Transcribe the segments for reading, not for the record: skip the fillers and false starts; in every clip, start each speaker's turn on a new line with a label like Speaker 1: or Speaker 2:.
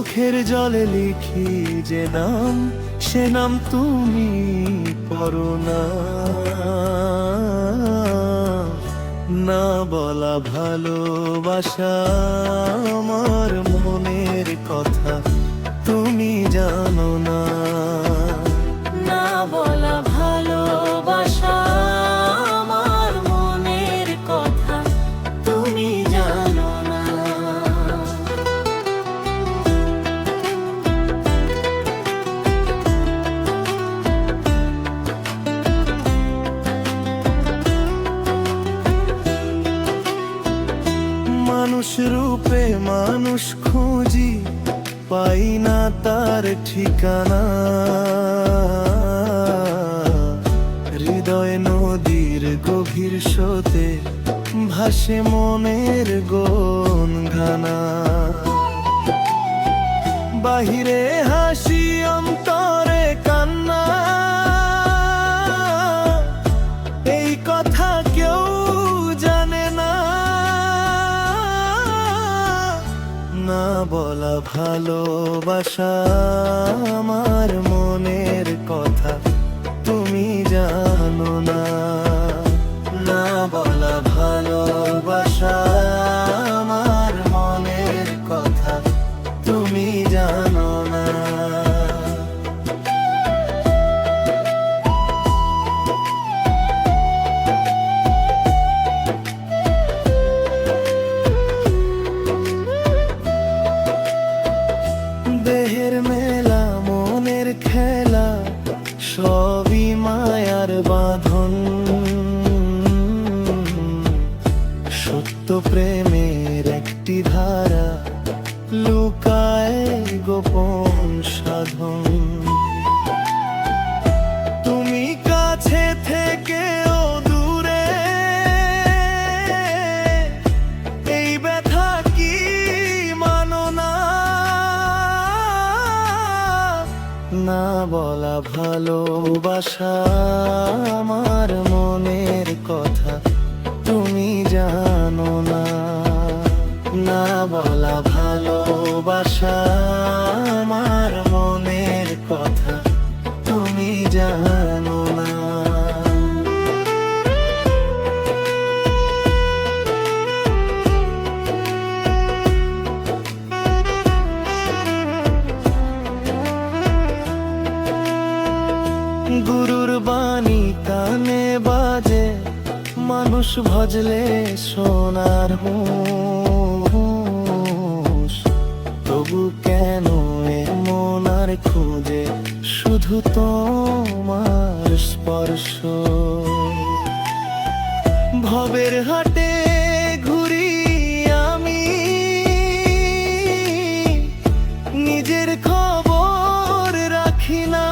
Speaker 1: চোখের জলে লিখি যে নাম, সে নাম তুমি পড়ো না। না বলা ভালোবাসা আমার মনের কথা তুমি জানো না।
Speaker 2: না বলা ভালোবাসা আমার মনের কথা তুমি জানো না।
Speaker 1: মানুষ রূপে মানুষ খুঁজি, পাই না তার ঠিকানা। হৃদয় নদীর গভীর স্রোতে ভাসে মনের গুন গানা। বাহিরে হাসি অন্তরে কান্না, এই কথা কেউ জানে না। না বলা ভালোবাসা আমার মনের কথা তুমি জানো না। না বলা ভালোবাসা আমার মনের কথা তুমি জানো না। দেহের মেলা মনের খেলা সবই মায়ার বাঁধন। সত্য প্রেমের একটি ধারা লুকায় গোপন সাধন। তুমি কাছে থেকেও দূরে, এই ব্যথা কি মানো না। না বলা ভালোবাসা আমার মনের কথা তুমি জানো না। না বলা ভালোবাসা আমার মনের কথা তুমি জানো না। গুরুর বাণী কানে বাজে, মানুষ ভজলে সোনার হুঁশ। তবু কেন এমন আর খুঁজে শুধু তোমার স্পর্শ। ভবের হাটে ঘুরি আমি, নিজের খবর রাখি না।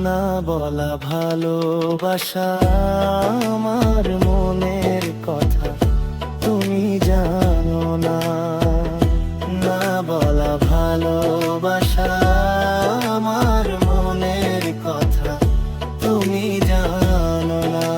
Speaker 1: না বলা ভালোবাসা আমার মনের কথা তুমি জানো না। না বলা ভালোবাসা আমার মনের কথা তুমি জানো না।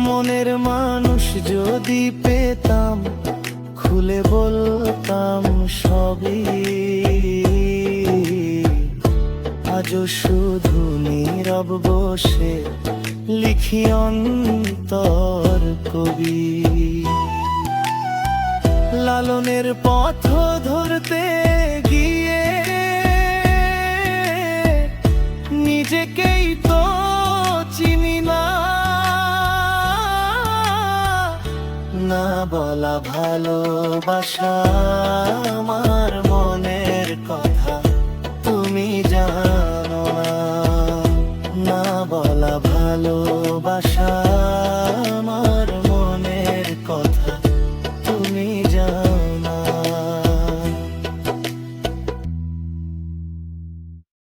Speaker 1: মনের মানুষ যদি পেতাম, খুলে বলতাম সবই। আজও শুধু নীরব বসে লিখি অন্তর কবি। লালনের পথ ধরতে গিয়ে নিজেকেই তো চিনি না। না বলা ভালোবাসা আমার